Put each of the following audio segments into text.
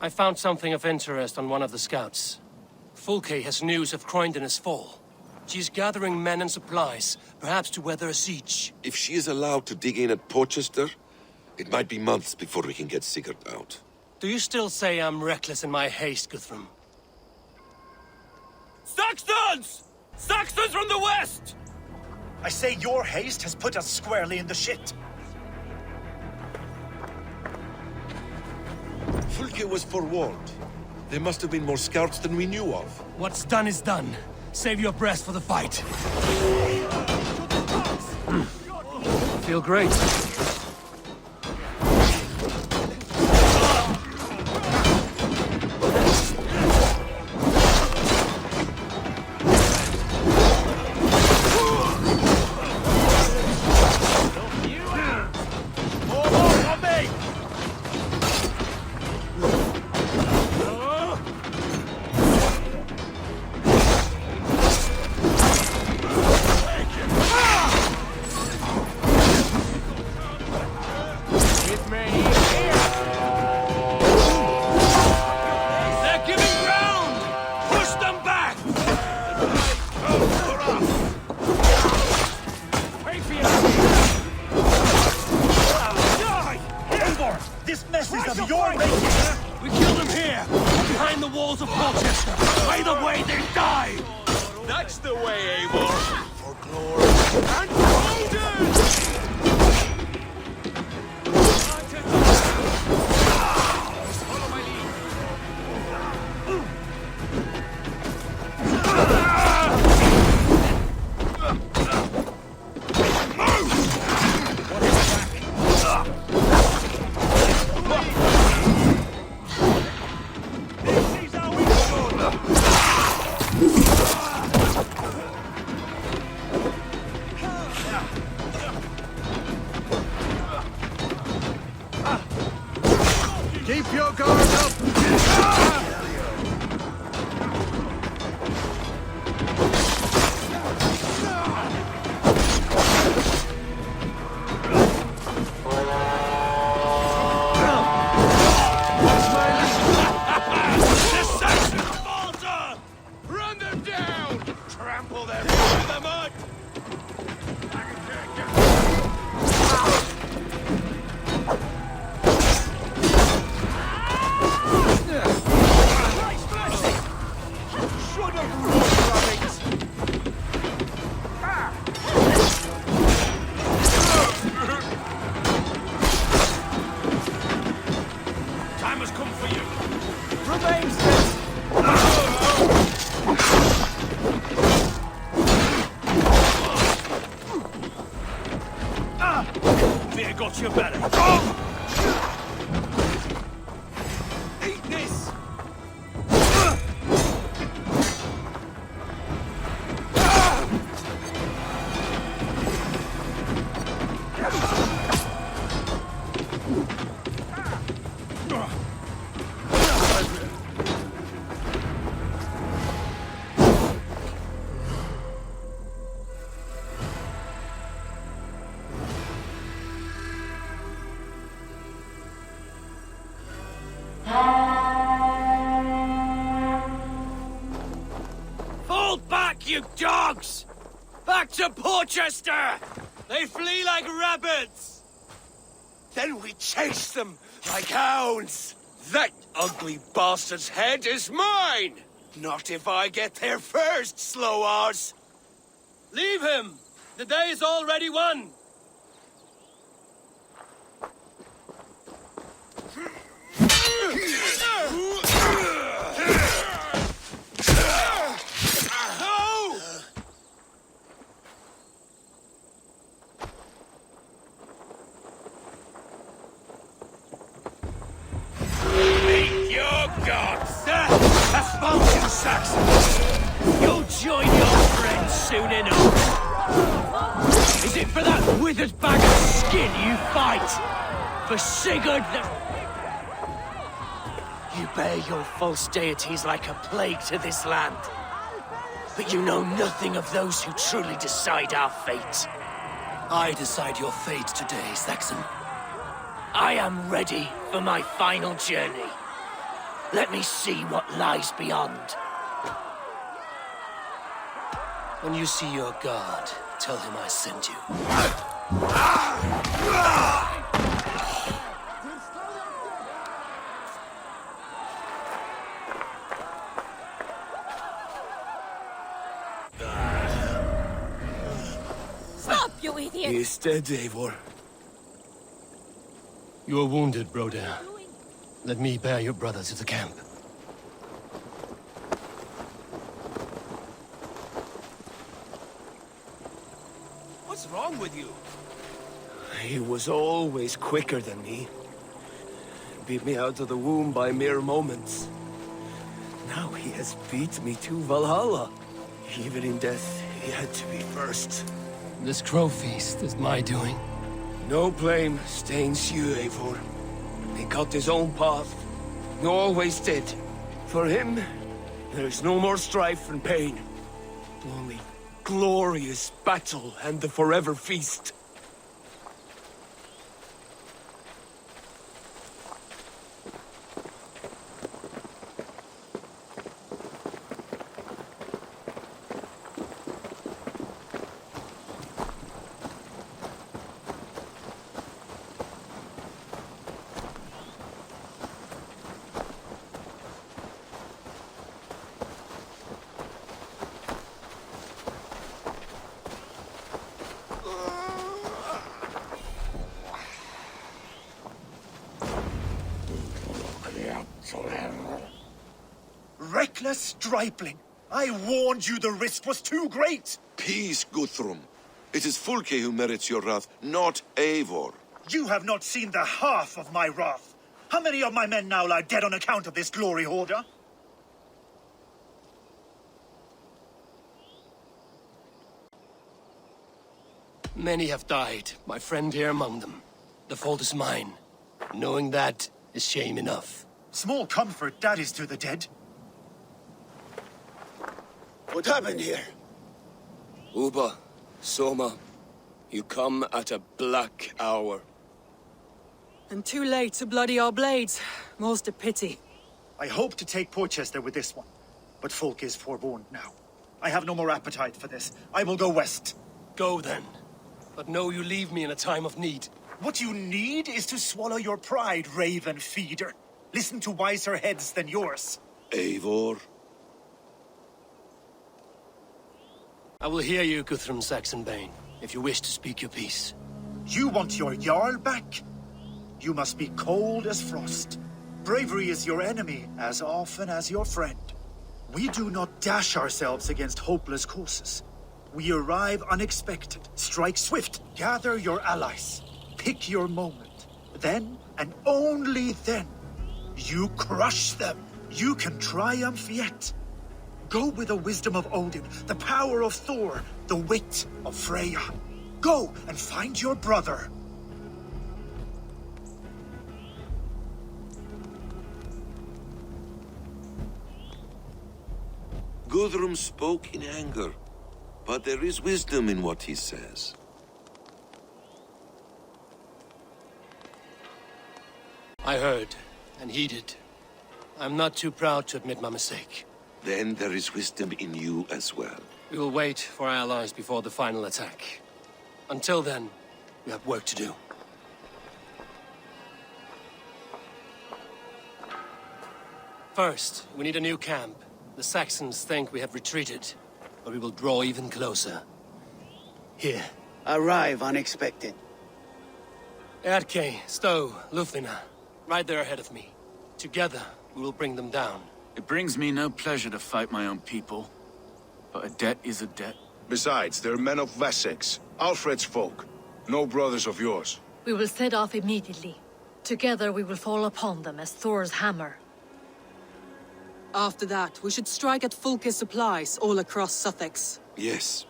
I found something of interest on one of the scouts. Fulke has news of Croydon's fall. She's gathering men and supplies, perhaps to weather a siege. If she is allowed to dig in at Porchester, it might be months before we can get Sigurd out. Do you still say I'm reckless in my haste, Guthrum? Saxons! Saxons from the west! I say your haste has put us squarely in the shit. Fulke was forewarned. There must have been more scouts than we knew of. What's done is done. Save your breath for the fight. Feel great. This mess is of your making! We killed them here, behind the walls of Porchester. Either way, they die! That's the way, Eivor! For glory and golden! Follow my lead. Keep your guard up! The Saxons falter! Run them down! Trample them into the mud! Time has come for you! Remain steady! Fear got you better. Eat this! Fall back, you dogs! Back to Porchester! They flee like rabbits! Then we chase them like hounds! That ugly bastard's head is mine! Not if I get there first, slow-arse! Leave him! The day is already won! That's found you, Saxon! You'll join your friends soon enough! Is it for that withered bag of skin you fight? For Sigurd the... You bear your false deities like a plague to this land. But you know nothing of those who truly decide our fate. I decide your fate today, Saxon. I am ready for my final journey. Let me see what lies beyond. When you see your god, tell him I sent you. Stop, you idiot! He is dead, Eivor. You are wounded, Broder. Let me bear your brother to the camp. What's wrong with you? He was always quicker than me. Beat me out of the womb by mere moments. Now he has beat me to Valhalla. Even in death, he had to be first. This crow feast is my doing. No blame stains you, Eivor. He cut his own path. He always did. For him, there is no more strife and pain. Only glorious battle and the forever feast. Reckless stripling! I warned you the risk was too great! Peace, Guthrum. It is Fulke who merits your wrath, not Eivor. You have not seen the half of my wrath. How many of my men now lie dead on account of this glory hoarder? Many have died, my friend here among them. The fault is mine. Knowing that is shame enough. Small comfort that is to the dead. What happened here? Uba, Soma, you come at a black hour. And too late to bloody our blades. Most a pity. I hope to take Porchester with this one, but Folk is forewarned now. I have no more appetite for this. I will go west. Go then. But know you leave me in a time of need. What you need is to swallow your pride, raven feeder. Listen to wiser heads than yours. Eivor? I will hear you, Guthrum Saxonbane, if you wish to speak your piece. You want your Jarl back? You must be cold as frost. Bravery is your enemy as often as your friend. We do not dash ourselves against hopeless courses. We arrive unexpected, strike swift, gather your allies, pick your moment. Then, and only then, you crush them. You can triumph yet. Go with the wisdom of Odin, the power of Thor, the wit of Freya. Go and find your brother. Guthrum spoke in anger, but there is wisdom in what he says. I heard, and heeded. I'm not too proud to admit my mistake. Then there is wisdom in you as well. We will wait for our allies before the final attack. Until then, we have work to do. First, we need a new camp. The Saxons think we have retreated, but we will draw even closer. Here. Arrive unexpected. Erke, Stowe, Lufina, right there ahead of me. Together, we will bring them down. It brings me no pleasure to fight my own people, but a debt is a debt. Besides, they're men of Wessex, Alfred's folk, no brothers of yours. We will set off immediately. Together we will fall upon them as Thor's hammer. After that, we should strike at Fulke's supplies all across Sussex. Yes.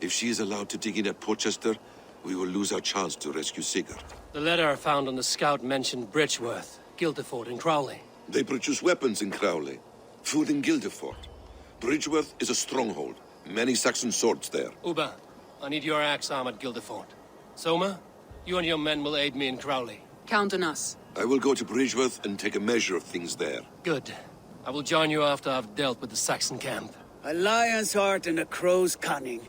If she is allowed to dig in at Porchester, we will lose our chance to rescue Sigurd. The letter found on the scout mentioned Bridgeworth, Guildeford, and Crowley. They produce weapons in Crowley, food in Guildeford. Bridgeworth is a stronghold. Many Saxon swords there. Uba, I need your axe arm at Guildeford. Soma, you and your men will aid me in Crowley. Count on us. I will go to Bridgeworth and take a measure of things there. Good. I will join you after I've dealt with the Saxon camp. A lion's heart and a crow's cunning.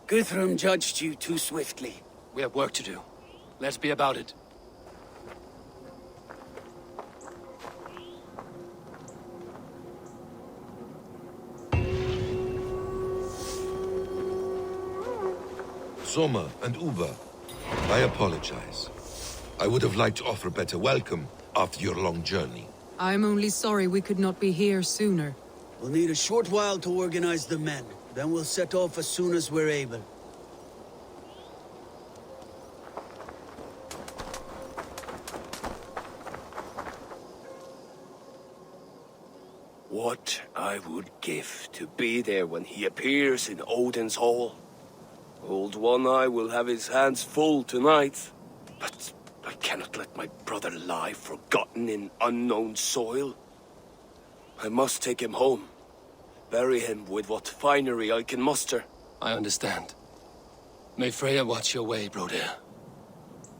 Guthrum judged you too swiftly. We have work to do. Let's be about it. Soma and Uva, I apologize. I would have liked to offer a better welcome after your long journey. I'm only sorry we could not be here sooner. We'll need a short while to organize the men. Then we'll set off as soon as we're able. What I would give to be there when he appears in Odin's hall. Old One Eye will have his hands full tonight. But I cannot let my brother lie forgotten in unknown soil. I must take him home. Bury him with what finery I can muster. I understand. May Freya watch your way, Broder.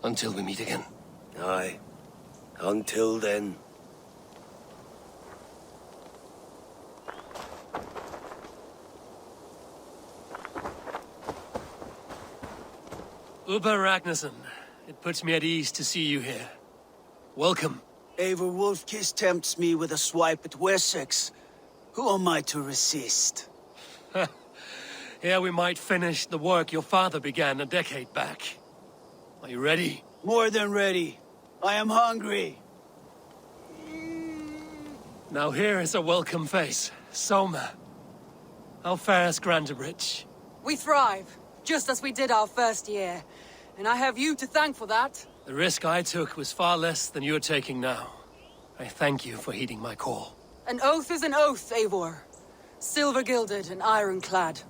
Until we meet again. Aye. Until then. Uber Ragnarsson, it puts me at ease to see you here. Welcome. Eivor Wolfkiss tempts me with a swipe at Wessex. Who am I to resist? Here we might finish the work your father began a decade back. Are you ready? More than ready. I am hungry. Now here is a welcome face. Soma. How fares Grantebridge? We thrive, just as we did our first year. And I have you to thank for that. The risk I took was far less than you're taking now. I thank you for heeding my call. An oath is an oath, Eivor. Silver-gilded and ironclad.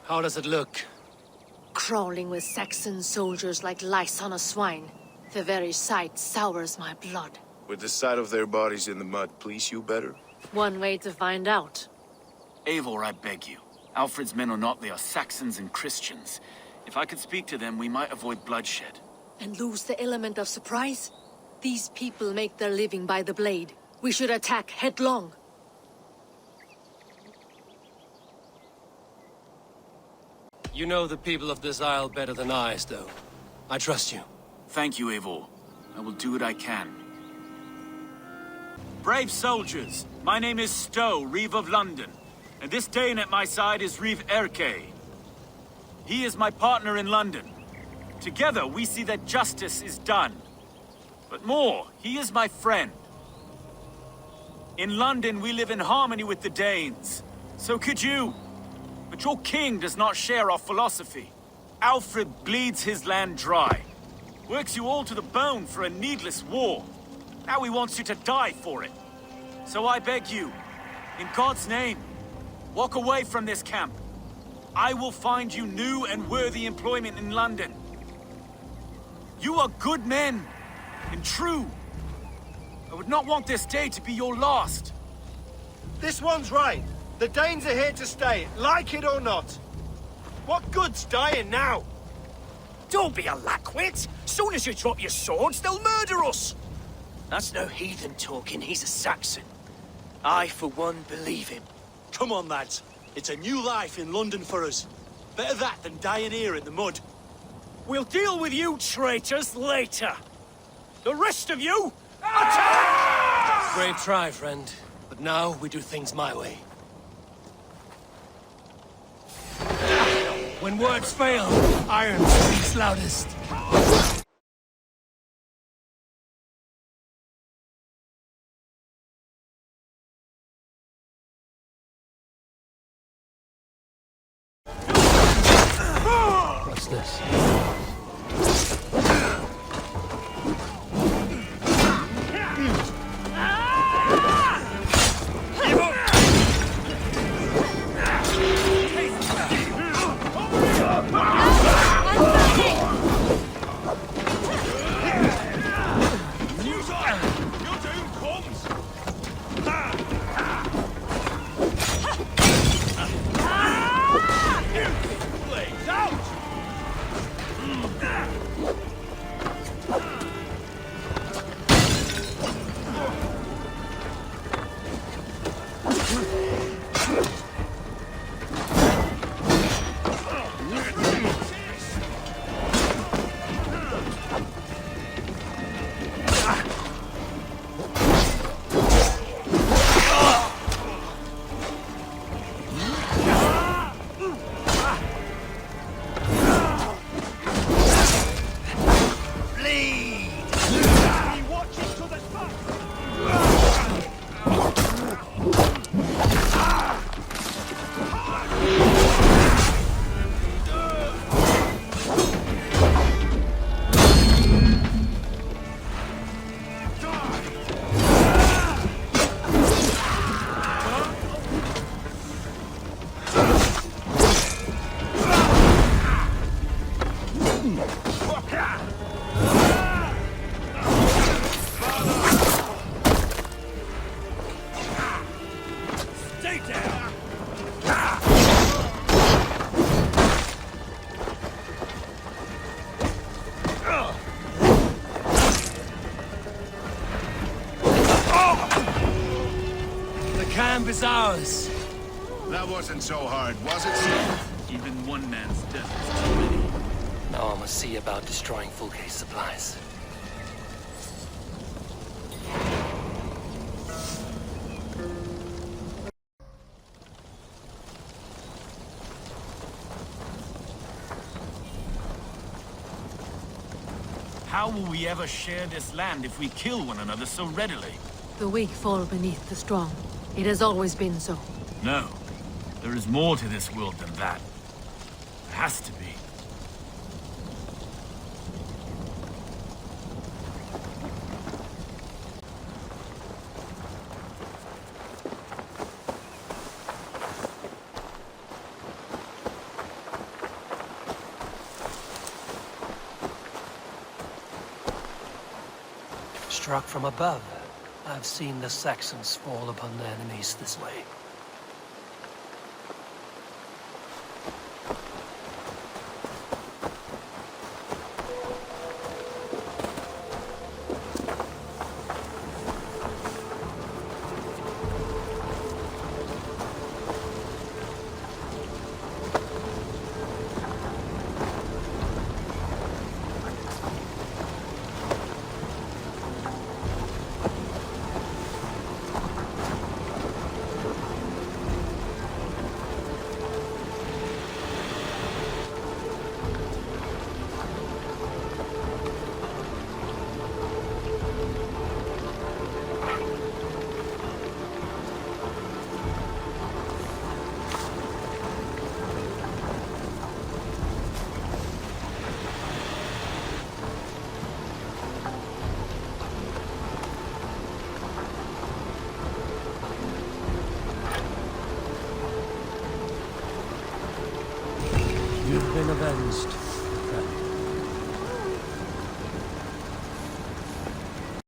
How does it look? Crawling with Saxon soldiers like lice on a swine. The very sight sours my blood. Would the sight of their bodies in the mud please you better? One way to find out. Eivor, I beg you. Alfred's men or not, they are Saxons and Christians. If I could speak to them, we might avoid bloodshed. And lose the element of surprise? These people make their living by the blade. We should attack headlong. You know the people of this isle better than I, Stowe. I trust you. Thank you, Eivor. I will do what I can. Brave soldiers, my name is Stowe, Reeve of London. And this Dane at my side is Reeve Erke. He is my partner in London. Together, we see that justice is done. But more, he is my friend. In London, we live in harmony with the Danes. So could you. But your king does not share our philosophy. Alfred bleeds his land dry. Works you all to the bone for a needless war. Now he wants you to die for it. So I beg you, in God's name, walk away from this camp. I will find you new and worthy employment in London. You are good men, and true. I would not want this day to be your last. This one's right. The Danes are here to stay, like it or not. What good's dying now? Don't be a lackwit. Soon as you drop your swords, they'll murder us. That's no heathen talking, he's a Saxon. I, for one, believe him. Come on, lads. It's a new life in London for us. Better that than dying here in the mud. We'll deal with you traitors later. The rest of you, attack! Brave try, friend. But now we do things my way. When words fail, iron speaks loudest. What's this? is ours. That wasn't so hard, was it, son? Even one man's death is too many. Now I must see about destroying Fulke's supplies. How will we ever share this land if we kill one another so readily? The weak fall beneath the strong. It has always been so. No. There is more to this world than that. There has to be. Struck from above, I've seen the Saxons fall upon their enemies this way. You've been avenged.